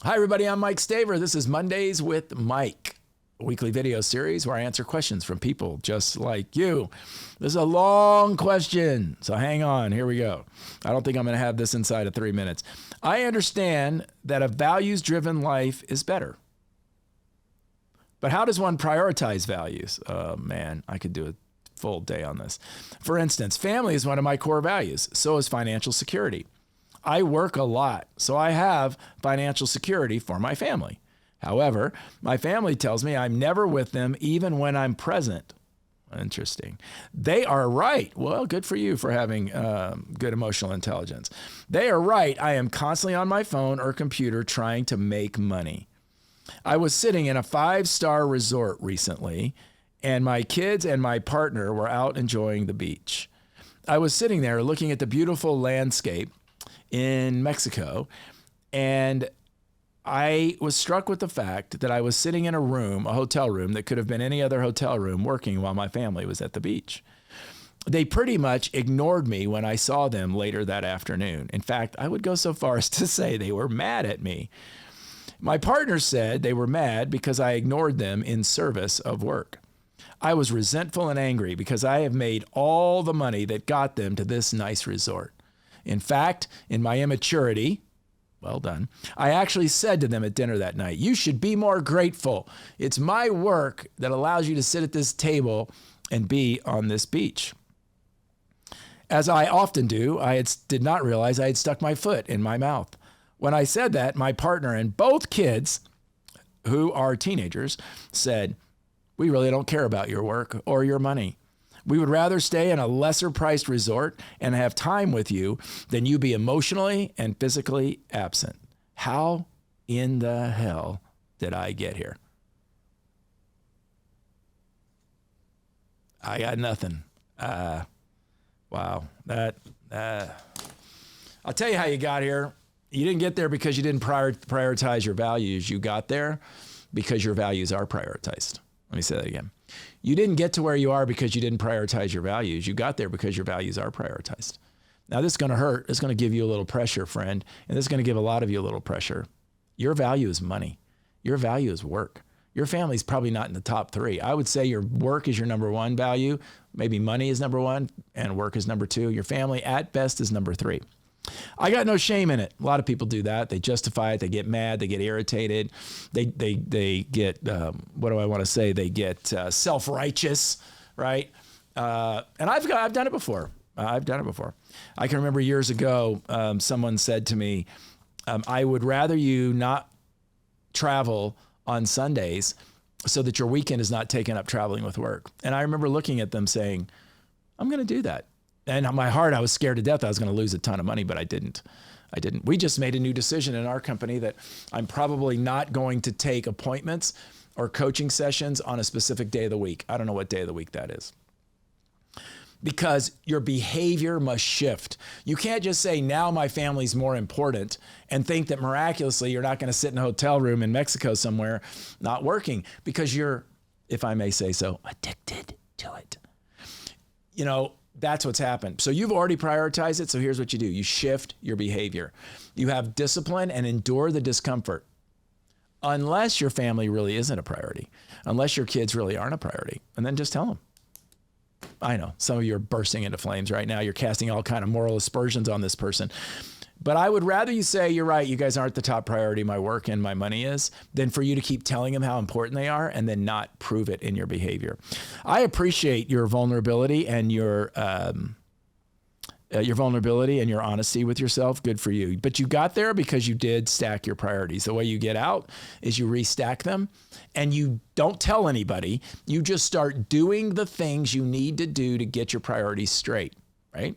Hi, everybody. I'm Mike Staver. This is Mondays with Mike, a weekly video series where I answer questions from people just like you. This is a long question, so hang on. Here we go. I don't think I'm going to have this inside of 3 minutes. I understand that a values-driven life is better. But how does one prioritize values? Oh, man, I could do a full day on this. For instance, family is one of my core values. So is financial security. I work a lot, so I have financial security for my family. However, my family tells me I'm never with them even when I'm present. Interesting. They are right. Well, good for you for having good emotional intelligence. They are right. I am constantly on my phone or computer trying to make money. I was sitting in a 5-star resort recently, and my kids and my partner were out enjoying the beach. I was sitting there looking at the beautiful landscape in Mexico, and I was struck with the fact that I was sitting in a room, a hotel room that could have been any other hotel room, working while my family was at the beach. They pretty much ignored me when I saw them later that afternoon. In fact, I would go so far as to say they were mad at me. My partner said they were mad because I ignored them in service of work. I was resentful and angry because I have made all the money that got them to this nice resort. In fact, in my immaturity, well done, I actually said to them at dinner that night, you should be more grateful. It's my work that allows you to sit at this table and be on this beach. As I often do, did not realize I had stuck my foot in my mouth. When I said that, my partner and both kids, who are teenagers, said, we really don't care about your work or your money. We would rather stay in a lesser priced resort and have time with you than you be emotionally and physically absent. How in the hell did I get here? I got nothing. Wow. I'll tell you how you got here. You didn't get there because you didn't prioritize your values. You got there because your values are prioritized. Let me say that again. You didn't get to where you are because you didn't prioritize your values. You got there because your values are prioritized. Now, this is going to hurt. It's going to give you a little pressure, friend. And this is going to give a lot of you a little pressure. Your value is money. Your value is work. Your family's probably not in the top 3. I would say your work is your number 1 value. Maybe money is number 1 and work is number 2. Your family at best is number 3. I got no shame in it. A lot of people do that. They justify it. They get mad. They get irritated. They get, what do I want to say? They get self-righteous, right? And I've done it before. I can remember years ago, someone said to me, I would rather you not travel on Sundays so that your weekend is not taken up traveling with work. And I remember looking at them saying, I'm going to do that. And in my heart, I was scared to death I was going to lose a ton of money, but I didn't. We just made a new decision in our company that I'm probably not going to take appointments or coaching sessions on a specific day of the week. I don't know what day of the week that is. Because your behavior must shift. You can't just say, now my family's more important and think that miraculously you're not going to sit in a hotel room in Mexico somewhere not working because you're, if I may say so, addicted to it. You know, that's what's happened. So you've already prioritized it. So here's what you do. You shift your behavior. You have discipline and endure the discomfort. Unless your family really isn't a priority. Unless your kids really aren't a priority. And then just tell them. I know some of you are bursting into flames right now. You're casting all kind of moral aspersions on this person. But I would rather you say, you're right, you guys aren't the top priority, my work and my money is, than for you to keep telling them how important they are and then not prove it in your behavior. I appreciate your vulnerability and your honesty with yourself. Good for you. But you got there because you did stack your priorities. The way you get out is you restack them and you don't tell anybody. You just start doing the things you need to do to get your priorities straight, right?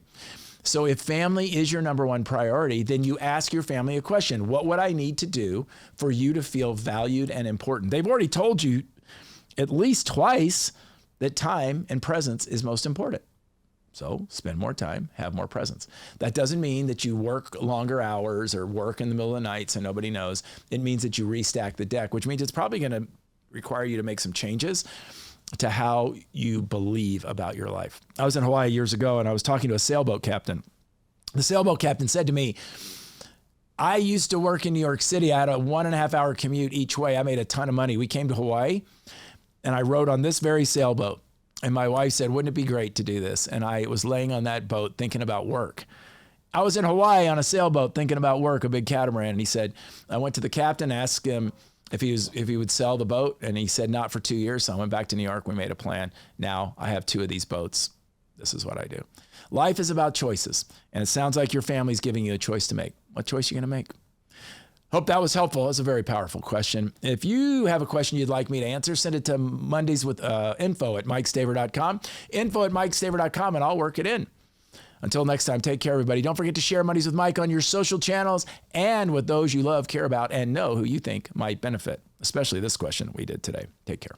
So if family is your number 1 priority, then you ask your family a question. What would I need to do for you to feel valued and important? They've already told you at least twice that time and presence is most important. So spend more time, have more presence. That doesn't mean that you work longer hours or work in the middle of the night so nobody knows. It means that you restack the deck, which means it's probably going to require you to make some changes to how you believe about your life. I was in Hawaii years ago and I was talking to a sailboat captain. The sailboat captain said to me, I used to work in New York City. I had a 1.5 hour commute each way. I made a ton of money. We came to Hawaii and I rode on this very sailboat. And my wife said, wouldn't it be great to do this? And I was laying on that boat thinking about work. I was in Hawaii on a sailboat thinking about work, a big catamaran. And he said, I went to the captain, asked him if he would sell the boat. And he said, not for 2 years. So I went back to New York. We made a plan. Now I have 2 of these boats. This is what I do. Life is about choices. And it sounds like your family's giving you a choice to make. What choice are you going to make? Hope that was helpful. It's a very powerful question. If you have a question you'd like me to answer, send it to Mondays with info@mikestaver.com, info@mikestaver.com, and I'll work it in. Until next time, take care, everybody. Don't forget to share Mondays with Mike on your social channels and with those you love, care about, and know who you think might benefit, especially this question we did today. Take care.